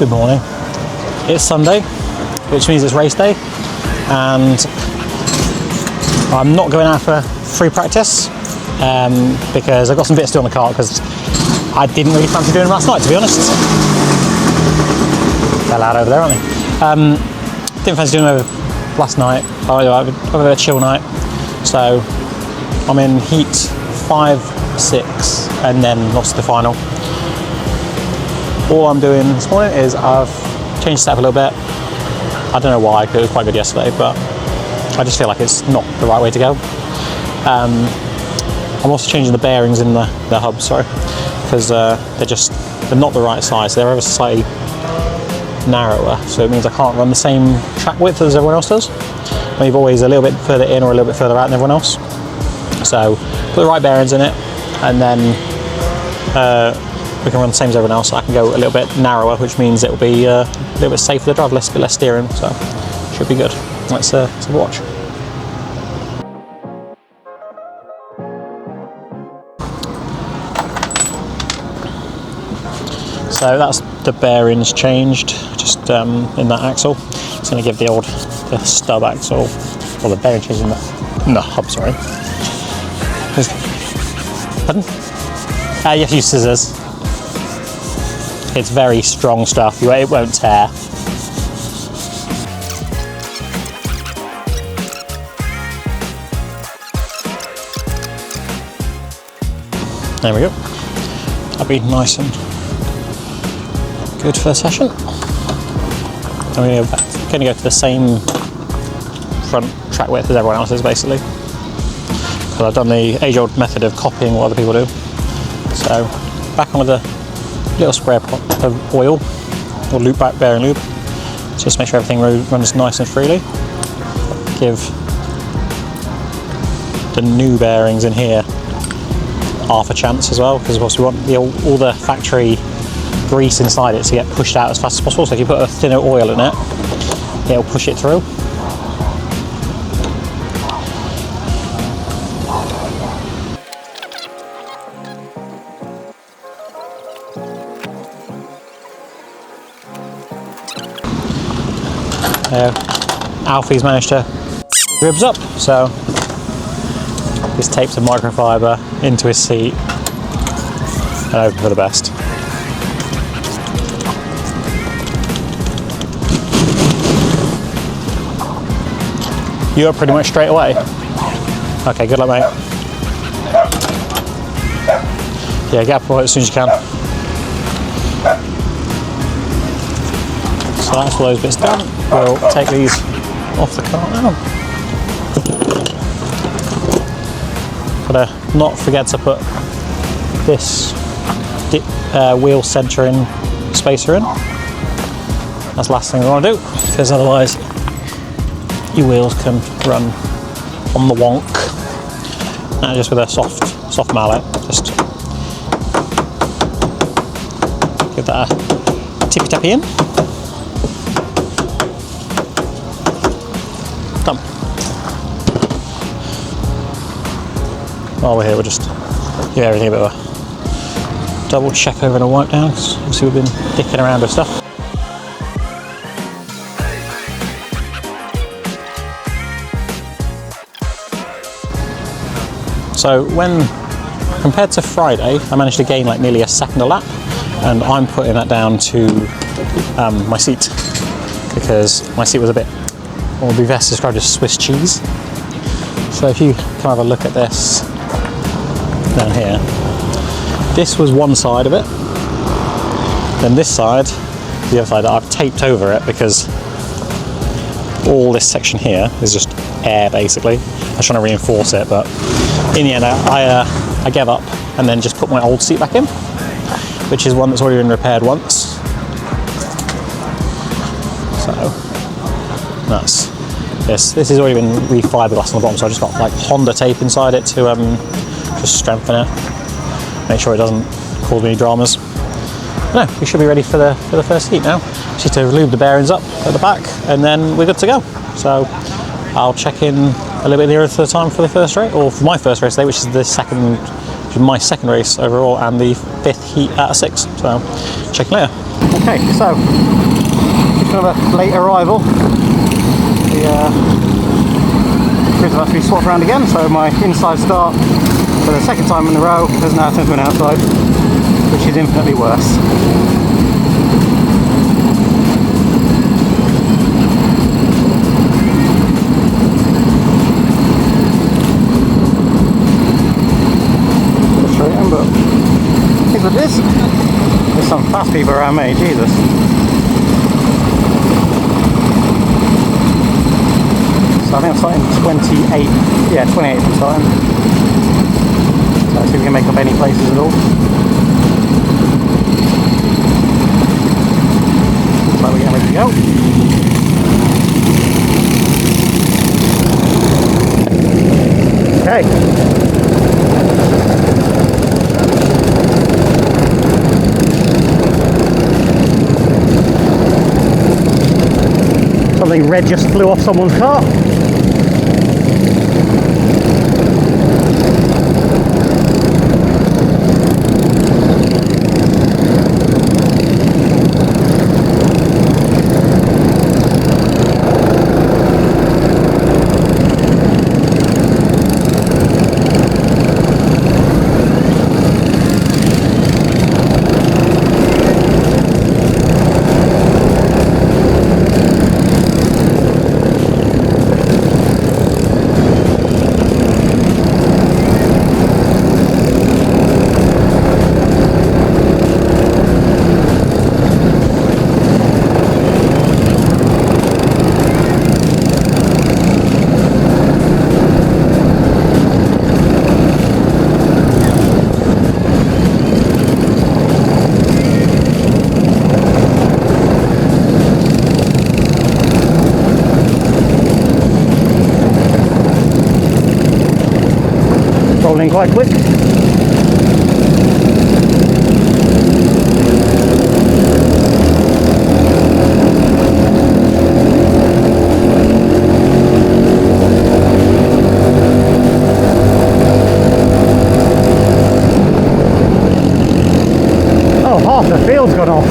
Good morning. It's Sunday, which means it's race day, and I'm not going out for free practice because I've got some bits to do on the kart because I didn't really fancy doing them last night, to be honest. They're loud over there, aren't they? Didn't fancy doing them over last night. I had a chill night, so I'm in heat 5, 6, and then lost the final. All I'm doing this morning is I've changed the setup a little bit. I don't know why, because it was quite good yesterday, but I just feel like it's not the right way to go. I'm also changing the bearings in the hub, sorry, because they're not the right size. They're ever slightly narrower, so it means I can't run the same track width as everyone else does. Maybe always a little bit further in or a little bit further out than everyone else. So put the right bearings in it, and then we can run the same as everyone else. So I can go a little bit narrower, which means it will be a little bit safer to drive, a bit less steering, so should be good. Let's have a watch. So that's the bearings changed, just in that axle. It's going to give the stub axle, or the bearing change in the hub, sorry. Pardon? You have to use scissors. It's very strong stuff, it won't tear. There we go. That'll be nice and good for the session. I'm going to go to the same front track width as everyone else is, basically. Because I've done the age-old method of copying what other people do. So back on with a little spray of oil, or loop back bearing lube, just make sure everything runs nice and freely. Give the new bearings in here half a chance as well, because of course we want all the factory grease inside it to get pushed out as fast as possible. So if you put a thinner oil in it, it'll push it through. Alfie's managed to ribs up, so he's taped a microfiber into his seat and hope for the best. You are pretty much straight away. Okay, good luck, mate. Yeah, get up as soon as you can. So that's all those bits done. We'll take these off the cart now. Gotta not forget to put this wheel centering spacer in. That's the last thing I want to do, because otherwise your wheels can run on the wonk. And just with a soft mallet, just give that a tippy tappy in. Done. While we're here, we'll just give everything a bit of a double check over and a wipe down, because obviously we've been dicking around with stuff. So when compared to Friday, I managed to gain like nearly a second a lap, and I'm putting that down to my seat, because my seat was a bit, what would be best described as Swiss cheese. So if you can have a look at this down here, this was one side of it, then this side, the other side, I've taped over it because all this section here is just air basically. I was trying to reinforce it, but in the end I gave up and then just put my old seat back in, which is one that's already been repaired once. So that's this. This has already been re-fiberglass on the bottom, so I just got like Honda tape inside it to just strengthen it, make sure it doesn't cause me any dramas. But no, we should be ready for the first heat now. Just need to lube the bearings up at the back, and then we're good to go. So I'll check in a little bit nearer to the time for the first race, or for my first race today, which is my second race overall, and the 5th heat out of 6. So check you later. Okay, so it's kind of a late arrival. The grids have to be swapped around again, so my inside start for the second time in a row has now turned to an outside, which is infinitely worse. But here's what it is. There's some fast people around me, Jesus. So I think I'm starting 28. Yeah, 28 I'm starting. So let's see if we can make up any places at all. Looks like we're getting ready to go. Okay. Something red just flew off someone's car. Rolling quite quick. Oh, half the field's gone off.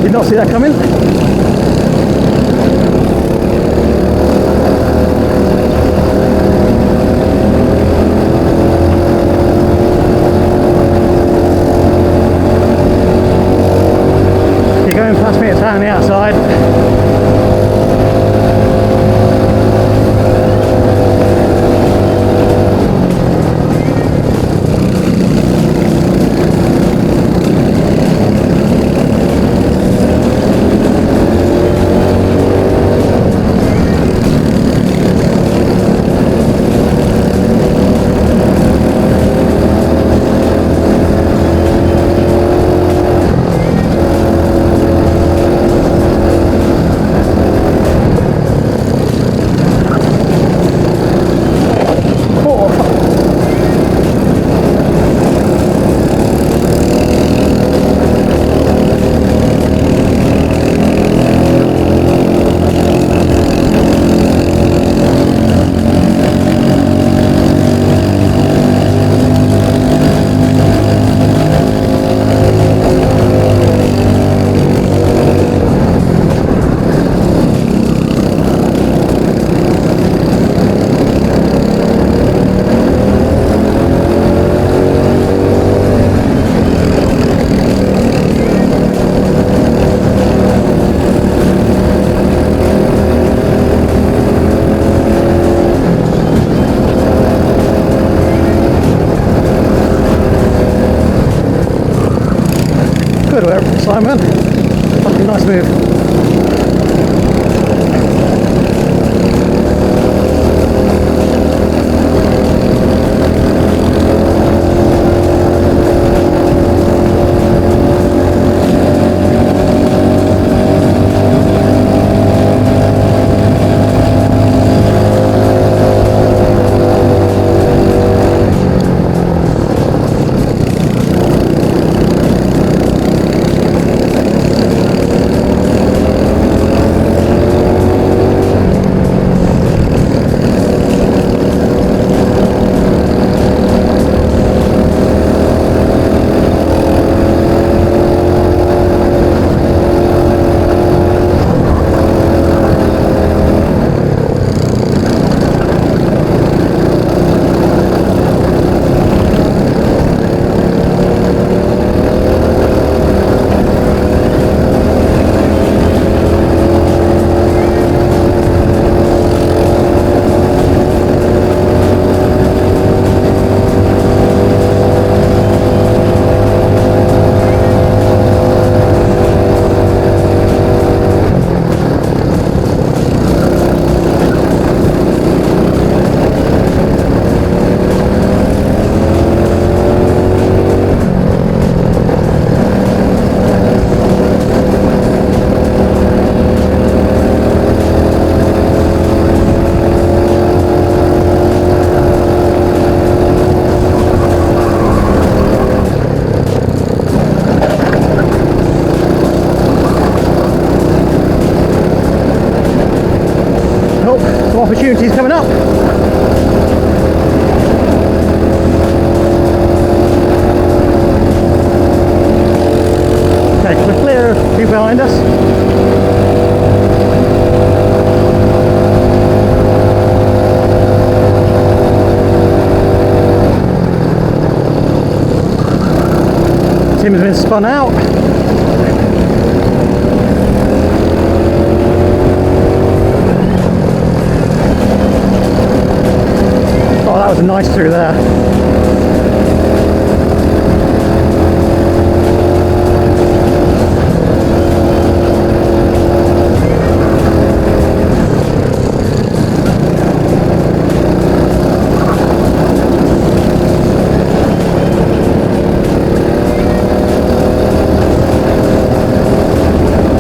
Did not see that coming. Good work, Simon. Fucking nice move. Opportunities coming up. Okay, we're clear of people behind us. Tim has been spun out. That was nice through there.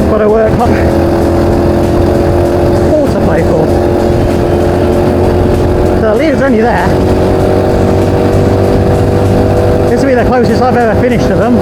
Got to work up. Four to play for. The leader's only there. This will be the closest I've ever finished to them.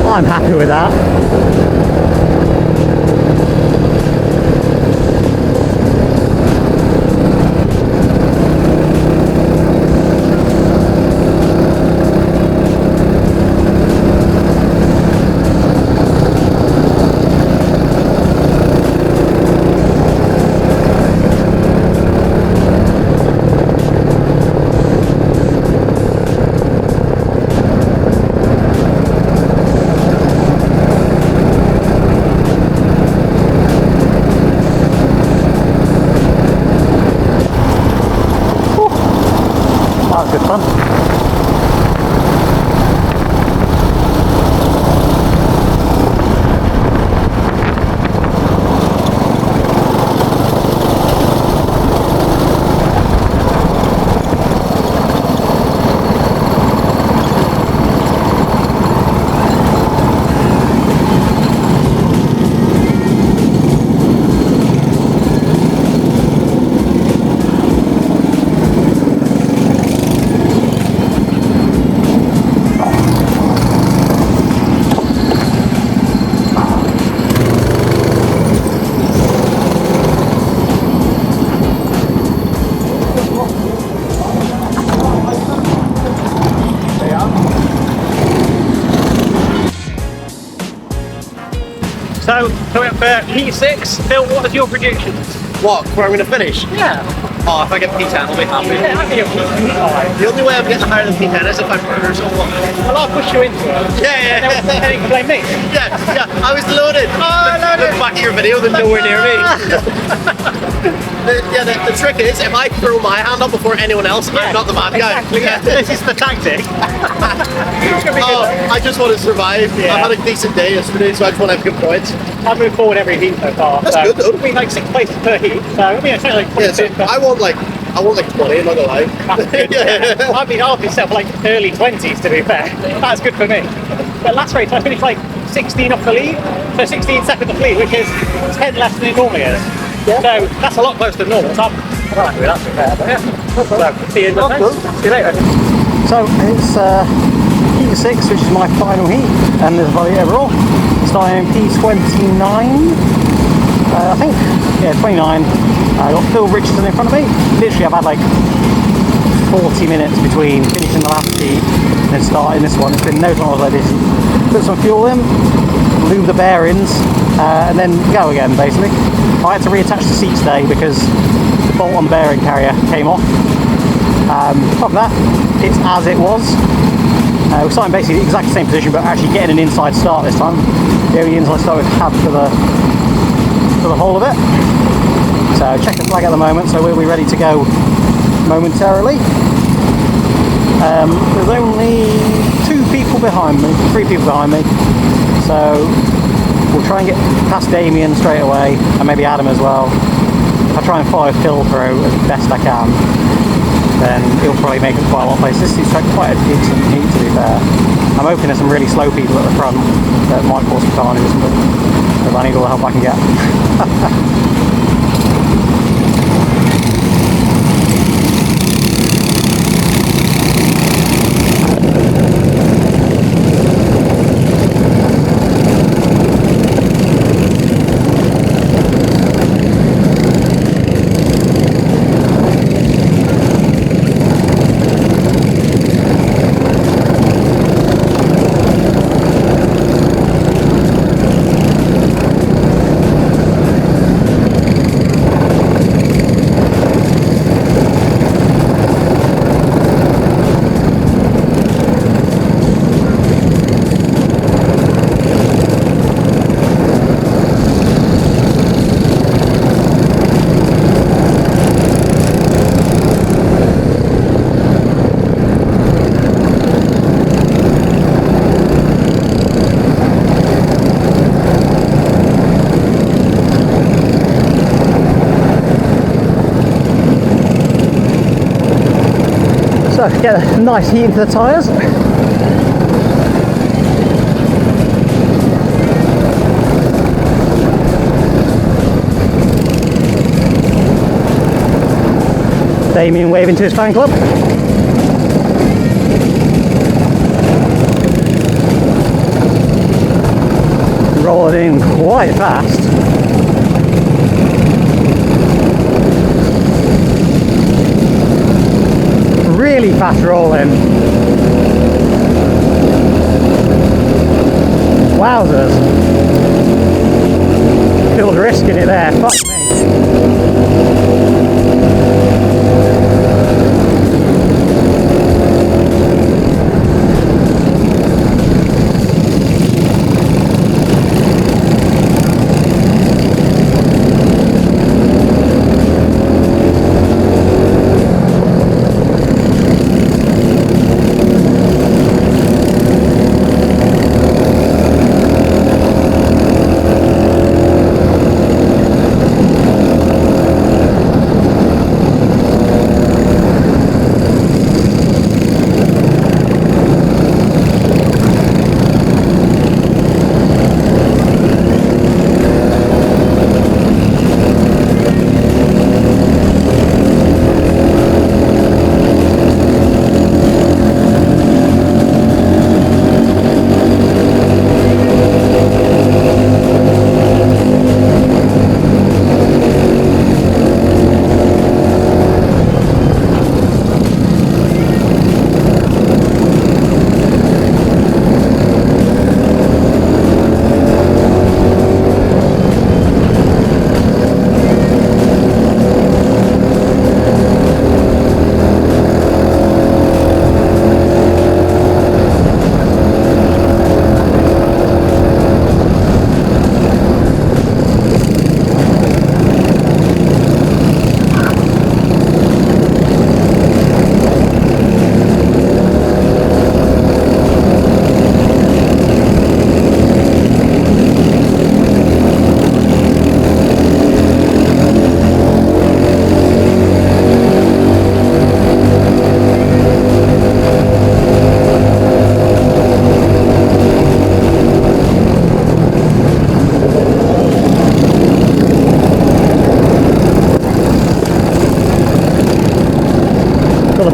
I'm happy with that. So, coming up for Heat 6, Phil, what is your predictions? What? Where I'm going to finish? Yeah. Oh, if I get P10, I'll be happy. Yeah, I think The only way I'm getting higher than P10 is if I murder someone. well, I'll push you into it. Yeah. And then you can blame me. Yeah, I was loaded. Look back at your video, they're nowhere near me. The trick is, if I throw my hand up before anyone else, I'm not the bad guy. Exactly, yeah. This is the tactic. It's gonna be good. I just want to survive. Yeah. I had a decent day yesterday, so I just want to have good points. I've moved forward every heat so far. That's so good, though. It'll be like 6 places per heat. So I mean, it's only like 20 Yeah, so I want like 20, I'm not gonna lie. That's good. Yeah. I've been hard myself like early 20s to be fair. That's good for me. But last race I finished like 16 off the lead, so 16 seconds off the lead, which is 10 less than it normally is. Yeah. So that's a lot closer than normal. So I'm happy with that to be fair. But yeah. So see you in the next. See you later. So it's Heat 6, which is my final heat, and there's value overall. Starting P29. I think, yeah, 29. I got Phil Richardson in front of me. Literally, I've had like 40 minutes between finishing the last heat and starting this one. It's been no time like this. Put some fuel in, lube the bearings, and then go again, basically. I had to reattach the seat today because the bolt on the bearing carrier came off. Apart from that, it's as it was. We're starting basically the exact same position, but actually getting an inside start this time. The only inside start we've had for the whole of it. So check the flag at the moment, so we'll be ready to go momentarily. There's only 3 people behind me, so we'll try and get past Damien straight away, and maybe Adam as well. If I try and follow Phil through as best I can, then he'll probably make it quite a lot of places. This seems like quite a decent heat, to be fair. I'm hoping there's some really slow people at the front that might cause some carnage, but I need all the help I can get. So get a nice heat into the tyres. Damien waving to his fan club. Rolling in quite fast. Really fast rolling. Wowzers. Phil's risking it there. Fuck me.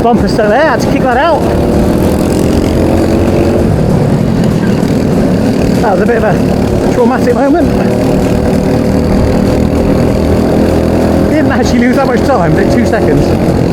bumper's still there, I had to kick that out. That was a bit of a traumatic moment. Didn't actually lose that much time, but 2 seconds.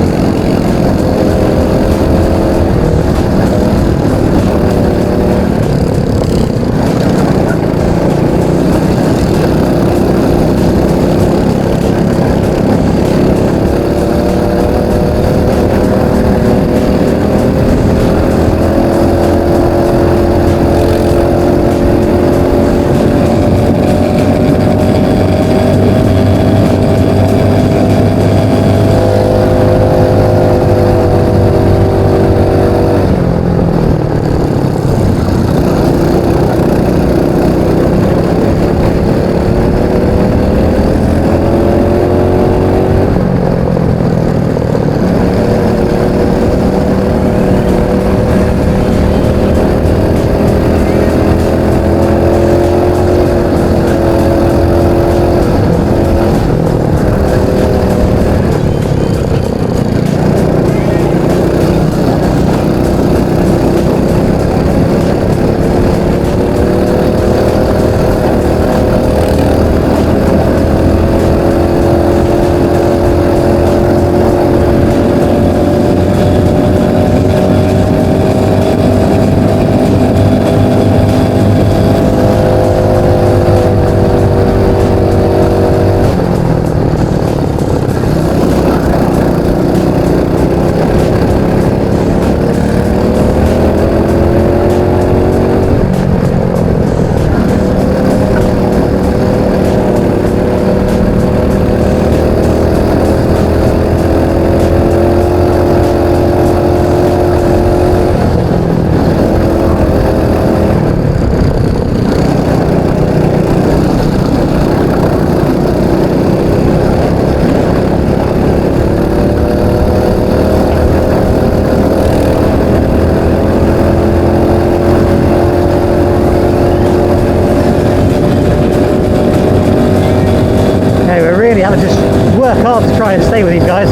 Have to just work hard to try and stay with these guys,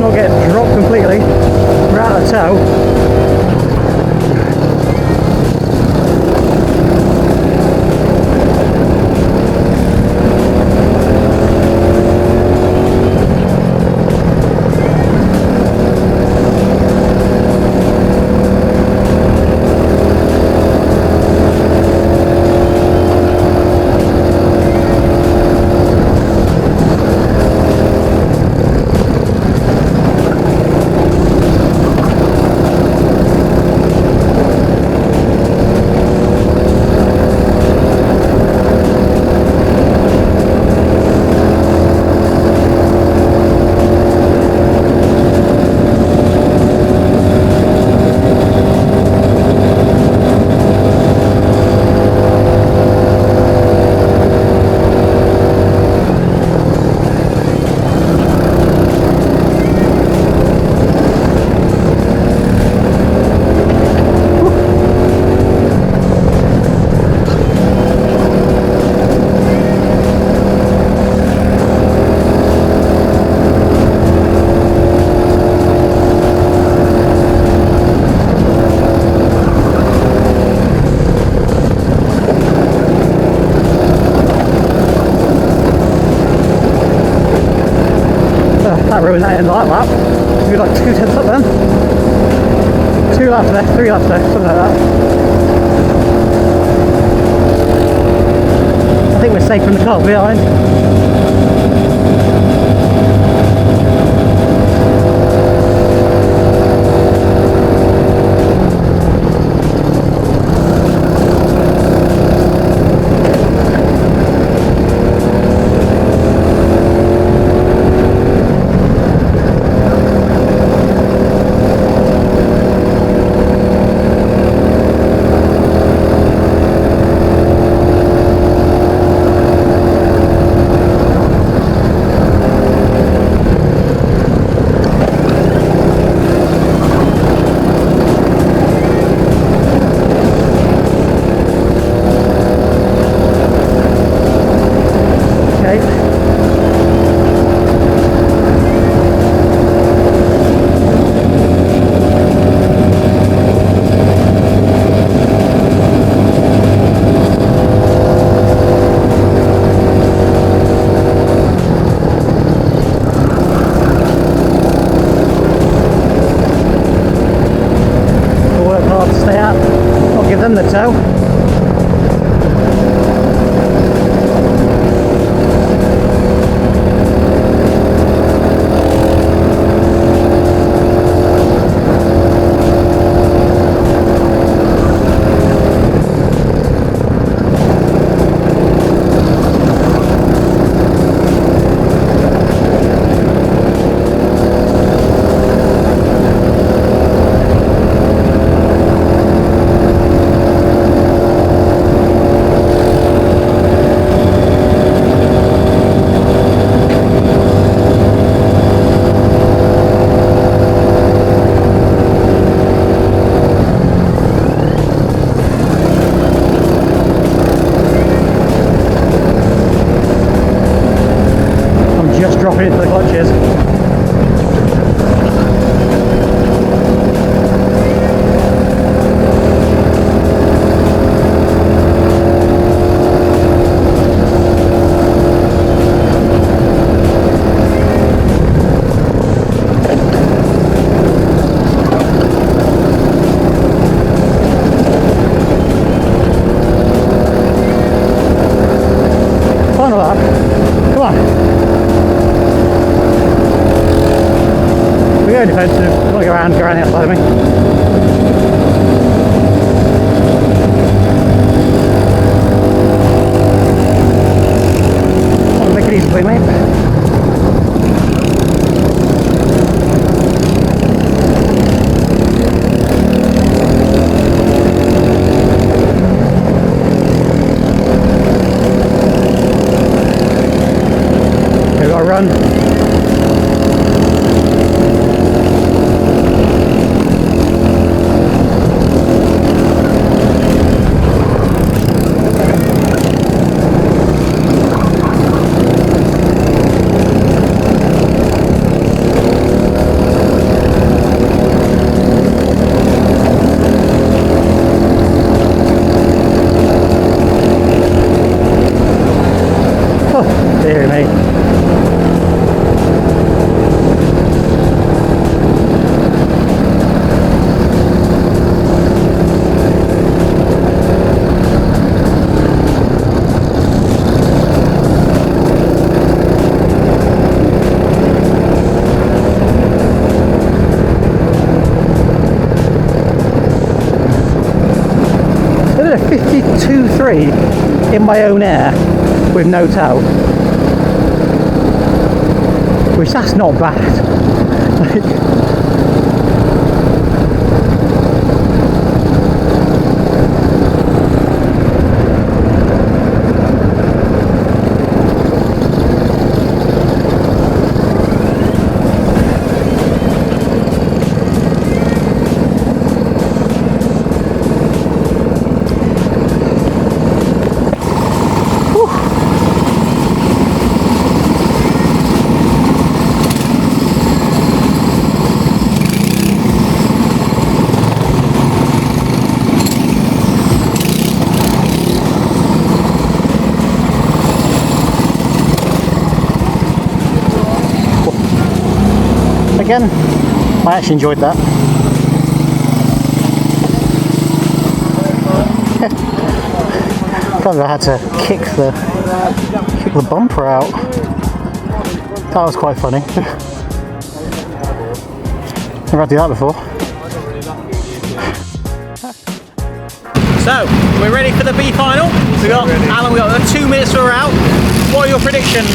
not get dropped completely. We're out of tow. That ruined that end like that. We got like 2 tenths up then. 2 laps left, 3 laps left, something like that. I think we're safe from the car behind. fun of that. Come on. We're going defensive. Don't go around the outside of me. I'll make it easy for you, mate. We've got to run. Dear me. I did a 52.3 in my own air with no toe. Which that's not bad. Again, I actually enjoyed that. Probably I had to kick the bumper out. That was quite funny. Never had to do that before. So, we're ready for the B final. Alan, we got 2 minutes till we're out. What are your predictions?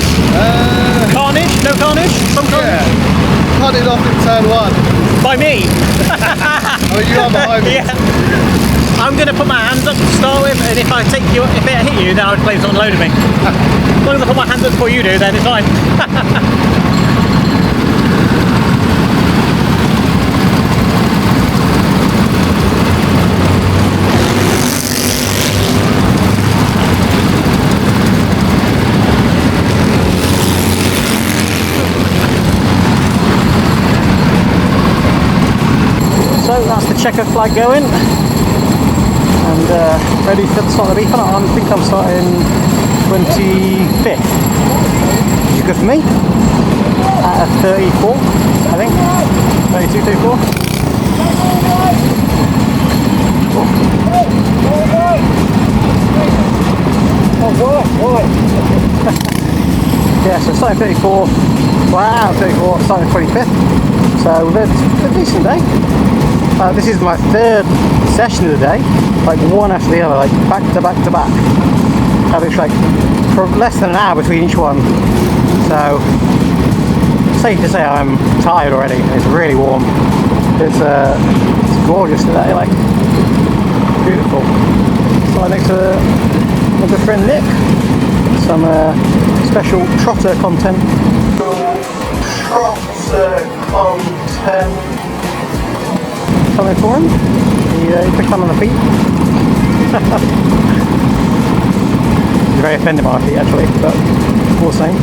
Carnage? No carnage? Some carnage? Yeah. Cut it off in turn 1. By me? Oh, you are behind me. Yeah. I'm going to put my hands up to start with, and if it hit you, then I would blame someone loaded me. As long as I put my hands up before you do, then it's fine. So that's the checker flag going, and ready for the start of the beacon. I think I'm starting 25th, which is good for me, at a 34, I think, 32, 34. Oh boy. Yeah, so starting 34, wow, 34, starting 25th, so we've had a decent day. This is my 3rd session of the day, like one after the other, like back to back to back. It's like for less than an hour between each one. So safe to say I'm tired already. It's really warm. It's gorgeous today, like beautiful. So next to my good friend Nick, some special trotter content. Coming for him. He picked on the feet. He's very offended by my feet actually, but all the same.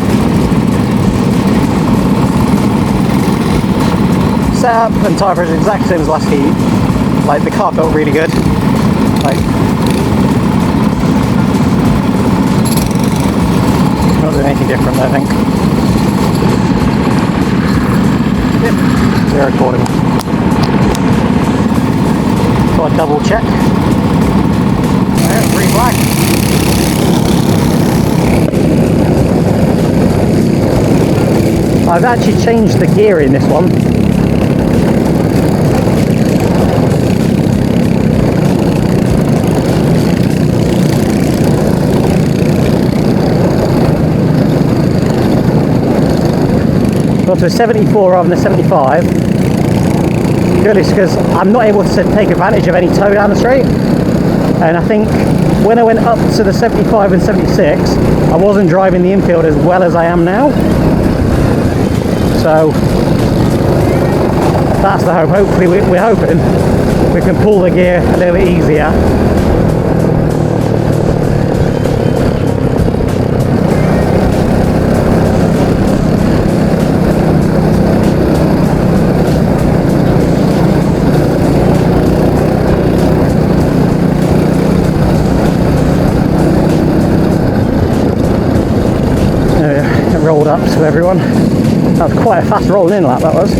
Setup and tyre pressure is exactly the same as last heat. Like the car felt really good. Like not doing anything different, I think. Yep, they're recording. So I double check. Alright, green flag. I've actually changed the gear in this one. Got to a 74 rather than a 75. Purely because I'm not able to take advantage of any toe down the straight. And I think when I went up to the 75 and 76, I wasn't driving the infield as well as I am now. So that's the hope. Hopefully we're hoping we can pull the gear a little bit easier. Rolled up to everyone. That was quite a fast rolling in lap, that was.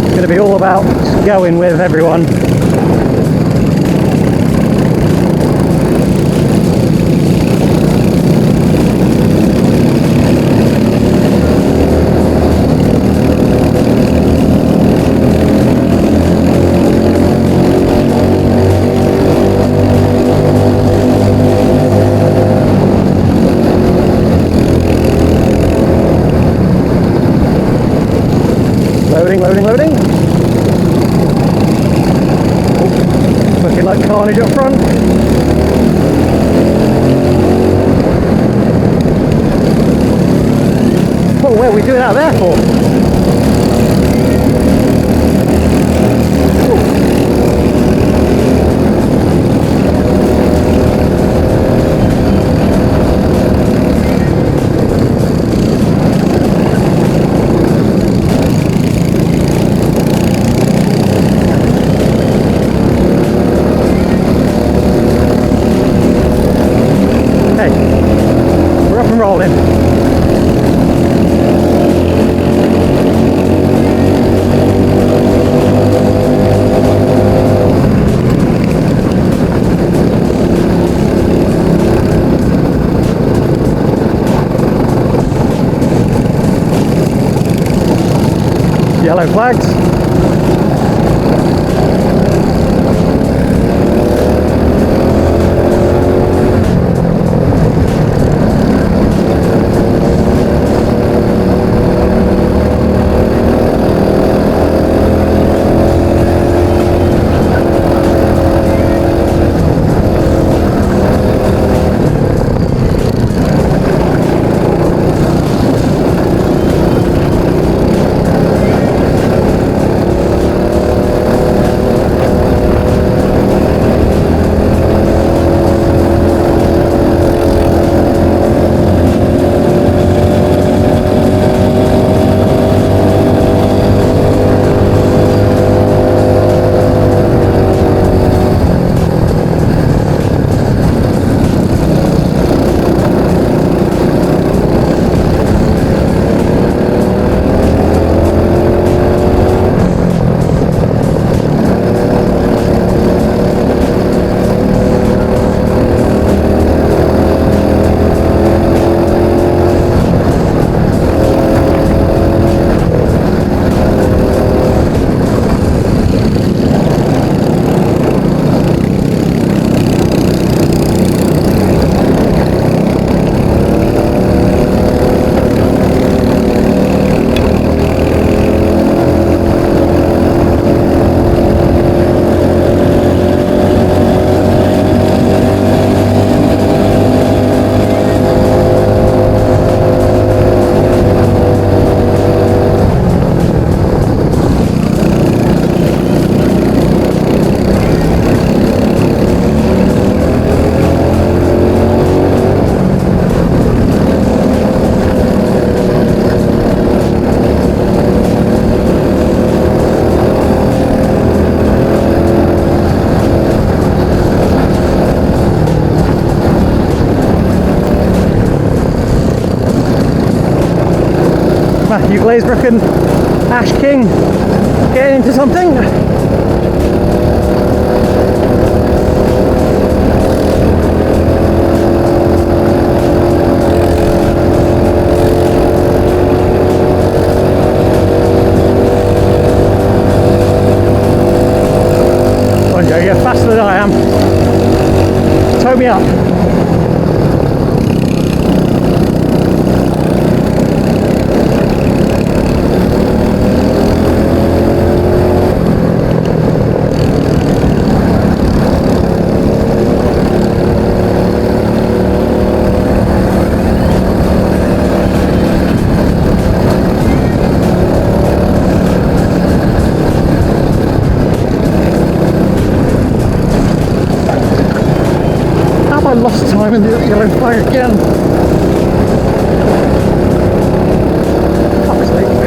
It's going to be all about just going with everyone. Loading. Looking like carnage up front. Oh, where are we doing out there for? We're up and rolling. Yellow flags. Matthew Glazebrook and Ash King getting into something. on, Joe, you're faster than I am. Tow me up. I lost time in the yellow flag again. Fuck's sake.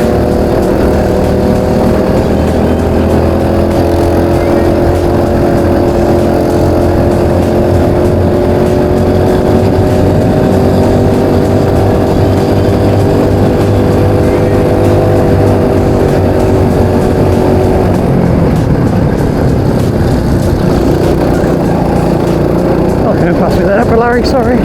Don't pass me there, but Larry, sorry.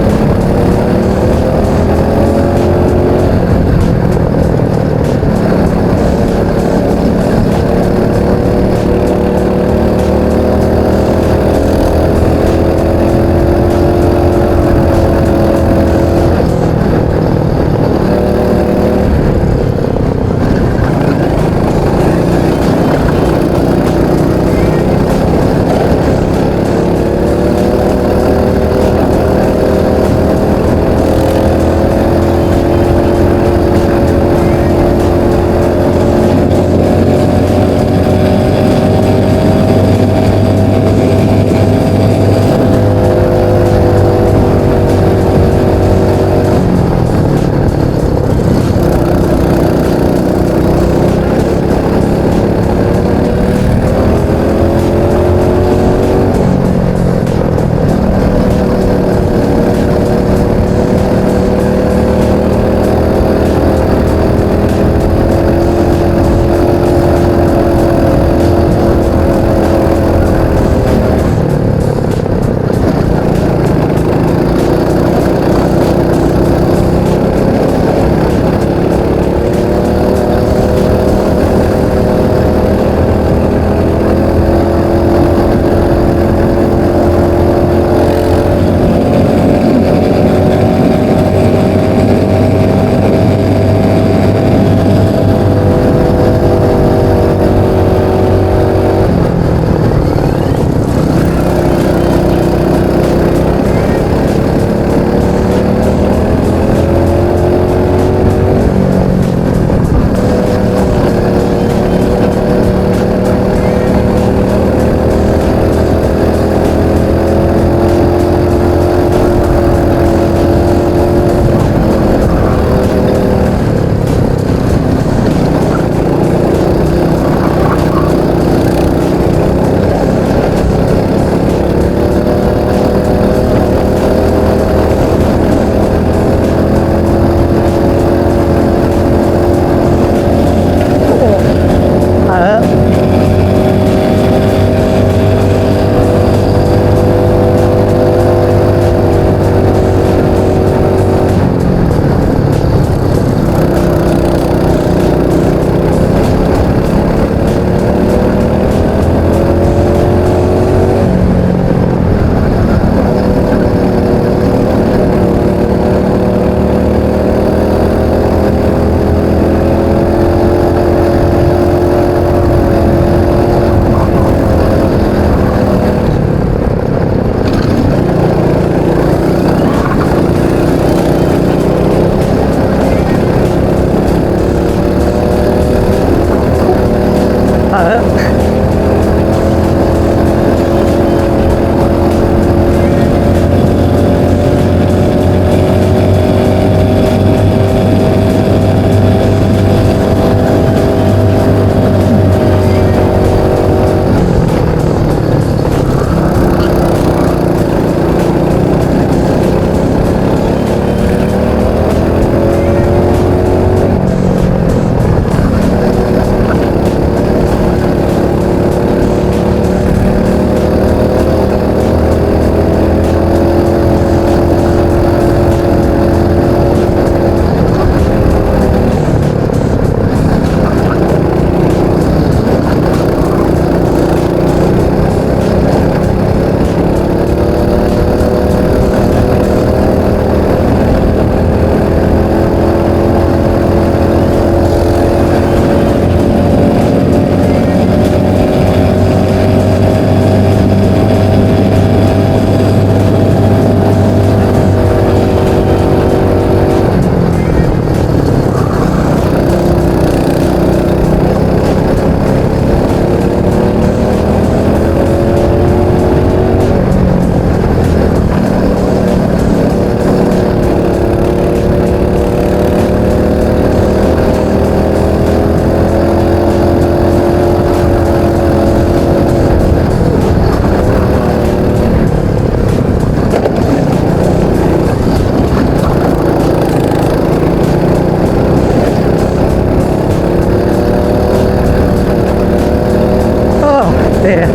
dear.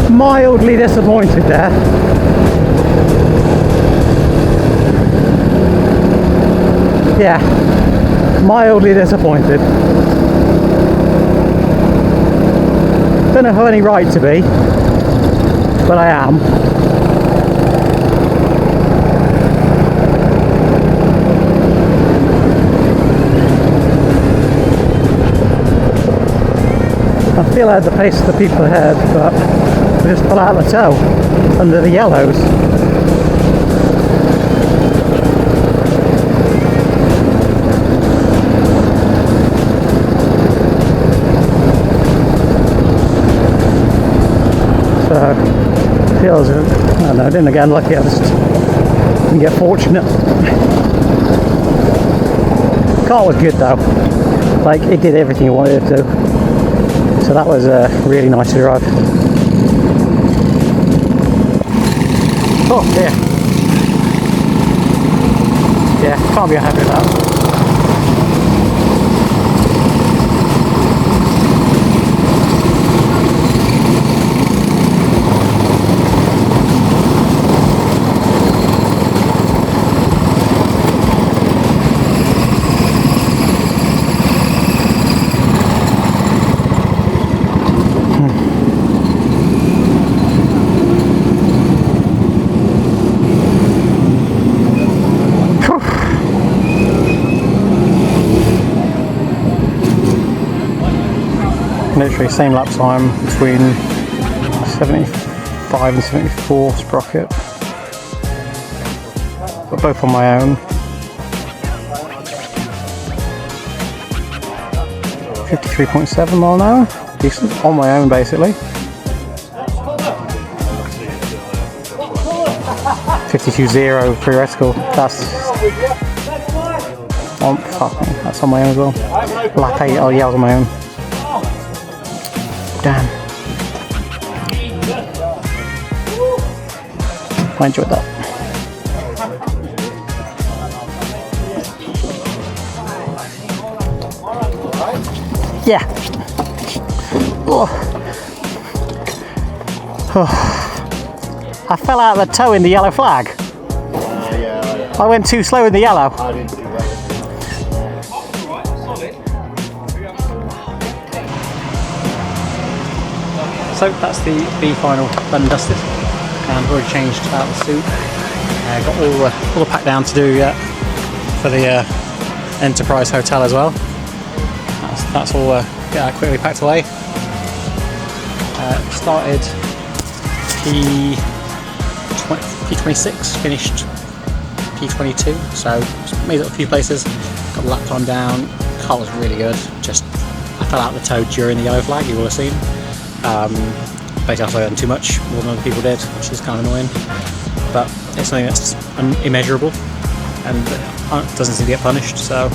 Mildly disappointed there. Yeah, mildly disappointed. Don't know if I have any right to be, but I am. I feel I had the pace of the people ahead, but I just fell out of the toe under the yellows. So, feels, I don't know, I didn't get unlucky, I just didn't get fortunate. Car was good though, like it did everything you wanted it to. So that was really nice to drive. Oh dear. Yeah, can't be unhappy with that. Literally same lap time between 75 and 74 sprocket, but both on my own. 53.7 mile an hour, decent, on my own basically. 52.0 theoretical, that's on, fuck me, that's on my own as well. Lap 8, oh yeah, I was on my own. Damn. I enjoyed that. Yeah. Oh. Oh. I fell out of the toe in the yellow flag. I went too slow in the yellow. I didn't do that. So that's the B final done and dusted, and I've already changed out the suit. Got all the pack down to do for the Enterprise Hotel as well. That's all quickly packed away. Started P26, finished P22, so made it a few places. Got the lap time down. Car was really good. Just I fell out the toe during the yellow flag. You will have seen. Basically I slowed down too much, more than other people did, which is kind of annoying, but it's something that's immeasurable and doesn't seem to get punished, so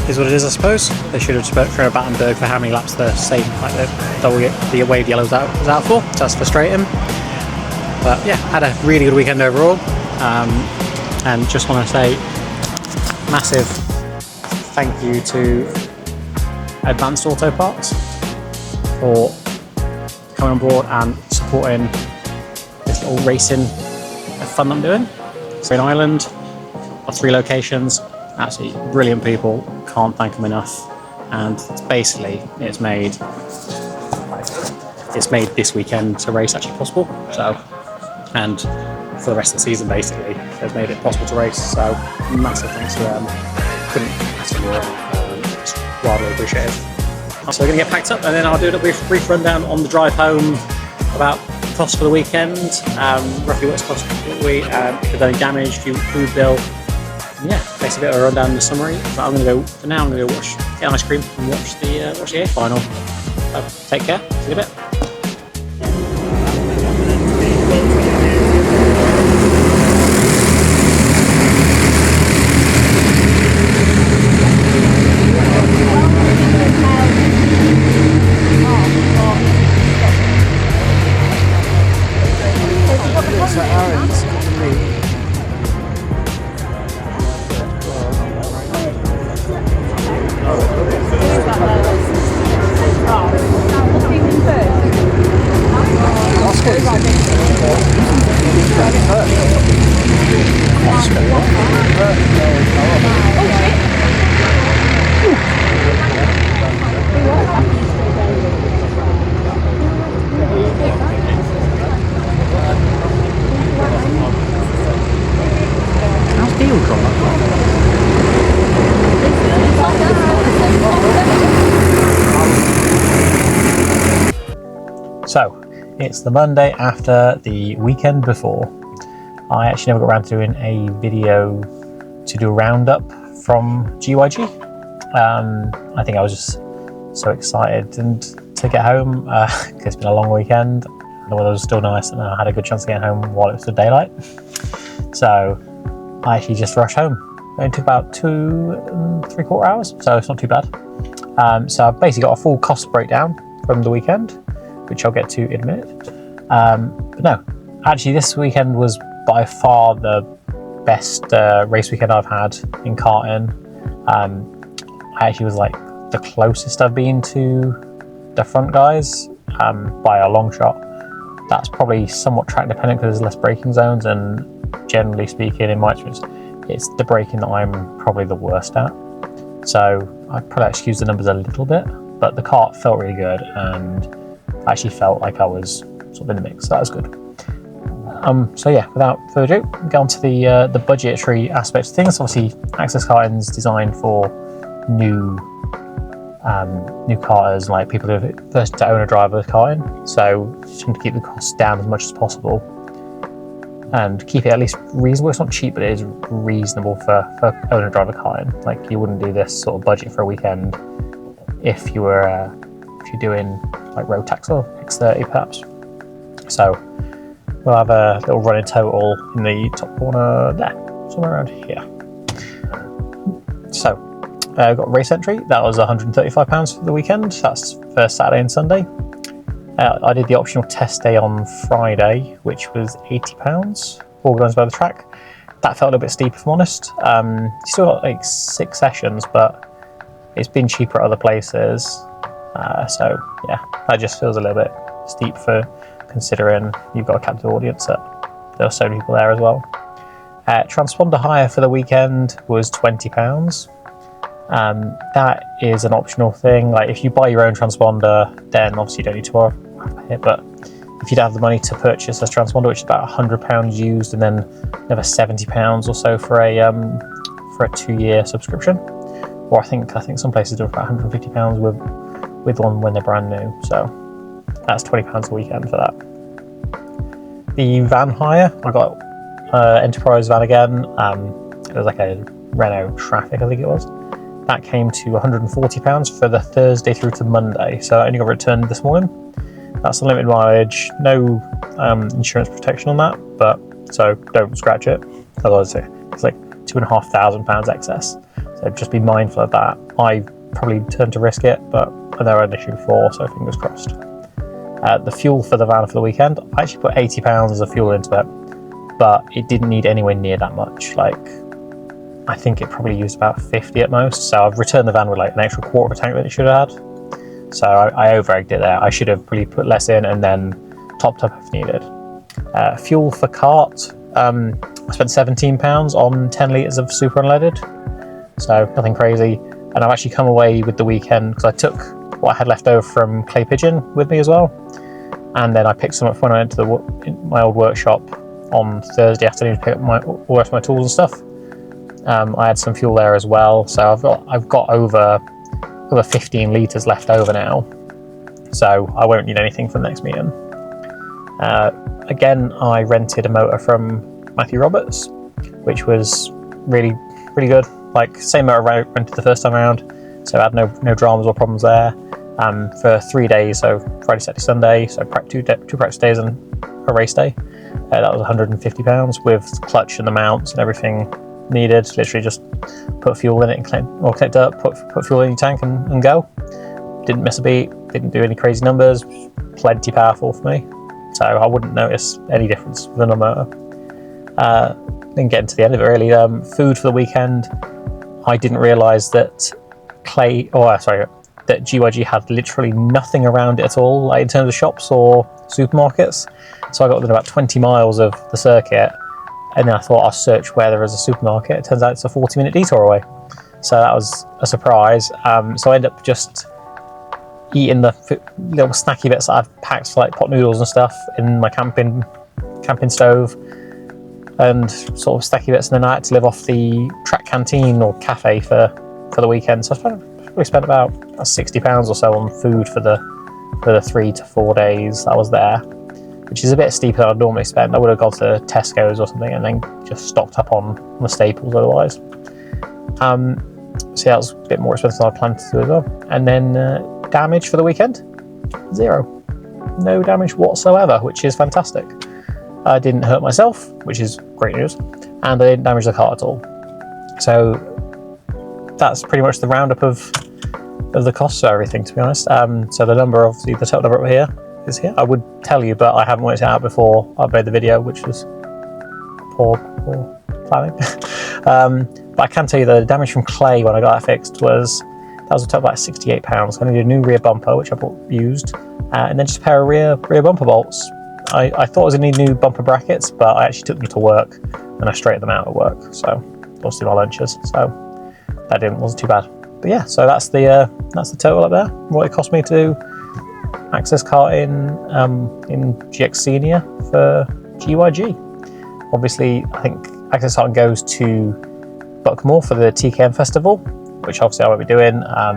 is what it is, I suppose. They should have thrown a Battenberg for how many laps the same, like the wave yellow was out for, so that's frustrating. But yeah, had a really good weekend overall, and just want to say massive thank you to Advanced Auto Parts for coming on board and supporting this little racing fun I'm doing. So in Ireland, got 3 locations, absolutely brilliant people, can't thank them enough. And it's made this weekend to race actually possible. So, and for the rest of the season basically, they've made it possible to race. So massive thanks to them. Couldn't ask for more. It's rather appreciated. So we're going to get packed up and then I'll do a brief rundown on the drive home about costs for the weekend, roughly what it's cost for the week, if there's any damage, food bill, and yeah, basically a bit of a rundown in the summary. But I'm going to go, for now, I'm going to go get ice cream and watch the A final. So take care, see you in a bit. So, it's the Monday after the weekend before. I actually never got around to doing a video to do a roundup from GYG. I think I was just so excited and to get home because it's been a long weekend. The weather was still nice and I had a good chance of getting home while it was still daylight. So I actually just rushed home. It only took about 2.75 hours, so it's not too bad. So I've basically got a full cost breakdown from the weekend, which I'll get to in a minute. But no, actually this weekend was by far the best race weekend I've had in karting. I actually was like the closest I've been to the front guys by a long shot. That's probably somewhat track dependent because there's less braking zones, and generally speaking, in my experience, it's the braking that I'm probably the worst at. So I probably excuse the numbers a little bit, but the kart felt really good and I actually felt like I was sort of in the mix, so that was good. So yeah, without further ado, get on to the budgetary aspects of things. Obviously, Access Karting is designed for new karters, like people who are first to own a driver karting. So trying to keep the costs down as much as possible and keep it at least reasonable. It's not cheap, but it is reasonable for owner driver karting. Like you wouldn't do this sort of budget for a weekend if you're doing like road tax or X30 perhaps. So we'll have a little running total in the top corner there, somewhere around here. So got race entry, that was £135 for the weekend. That's for Saturday and Sunday. I did the optional test day on Friday, which was £80, organised by the track. That felt a little bit steep, if I'm honest. You still got like 6 sessions, but it's been cheaper at other places. So yeah, that just feels a little bit steep for considering you've got a captive audience. There are so many people there as well. Transponder hire for the weekend was £20. That is an optional thing. Like if you buy your own transponder, then obviously you don't need to have it, but if you'd have the money to purchase a transponder, which is about £100 used, and then another £70 or so for a 2-year subscription, or I think some places do about £150 with one when they're brand new. So that's £20 a weekend for that. The van hire, I got Enterprise van again. It was like a Renault Traffic, I think it was. That came to £140 for the Thursday through to Monday, so I only got returned this morning. That's unlimited mileage, no insurance protection on that, but so don't scratch it. Otherwise, it's like £2,500 excess. So just be mindful of that. I probably turned to risk it, but I never had an issue before, so fingers crossed. The fuel for the van for the weekend, I actually put £80 of fuel into it, but it didn't need anywhere near that much. Like, I think it probably used about 50 at most, so I've returned the van with like an extra quarter of a tank that it should have had. So I over-egged it there. I should have probably put less in and then topped up if needed. Fuel for kart, I spent £17 on 10 litres of super unleaded, so nothing crazy. And I've actually come away with the weekend because I took what I had left over from Clay Pigeon with me as well, and then I picked some up when I went to my old workshop on Thursday afternoon to pick up all the rest of my tools and stuff. I had some fuel there as well, so I've got over 15 litres left over now, so I won't need anything for the next meeting. Again, I rented a motor from Matthew Roberts, which was really good. Like same motor I rented the first time around, so I had no dramas or problems there. For 3 days, so Friday, Saturday, Sunday, so two practice days and a race day. That was £150 with clutch and the mounts and everything needed. Literally just put fuel in it and connect up, put fuel in your tank and go. Didn't miss a beat, didn't do any crazy numbers, plenty powerful for me. So I wouldn't notice any difference with another motor. Then getting to the end of it really, food for the weekend, I didn't realise that that GYG had literally nothing around it at all, like in terms of shops or supermarkets. So I got within about 20 miles of the circuit, and then I thought I'll search where there is a supermarket. It turns out it's a 40-minute detour away. So that was a surprise. So I ended up just eating the little snacky bits that I'd packed for like pot noodles and stuff in my camping stove, and sort of snacky bits, and then I had to live off the track canteen or cafe for the weekend. So I probably spent about £60 or so on food for the for the 3 to 4 days that I was there, which is a bit steeper than I'd normally spend. I would have gone to Tesco's or something and then just stocked up on the staples otherwise. So yeah, that was a bit more expensive than I planned to do as well. And then damage for the weekend, 0. No damage whatsoever, which is fantastic. I didn't hurt myself, which is great news, and I didn't damage the car at all. So that's pretty much the roundup of the costs of everything, to be honest. So the number, obviously, the total number over here is here. I would tell you, but I haven't worked it out before I made the video, which was poor planning. But I can tell you that the damage from clay when I got that fixed was a total of like £68. I needed a new rear bumper, which I bought used, and then just a pair of rear bumper bolts. I thought I was going to need new bumper brackets, but I actually took them to work and I straightened them out at work. So obviously my lunches. So that wasn't too bad. But yeah, so that's the total up there. What it cost me to access karting in GX Senior for GY-G. Obviously, I think access karting goes to Buckmore for the TKM festival, which obviously I won't be doing. I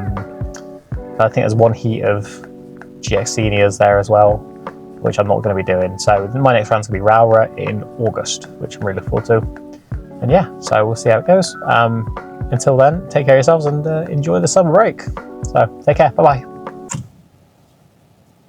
think there's one heat of GX Seniors there as well, which I'm not going to be doing. So my next round's going to be Rowra in August, which I'm really looking forward to. And yeah, so we'll see how it goes. Until then, take care of yourselves and enjoy the summer break. So take care, bye bye.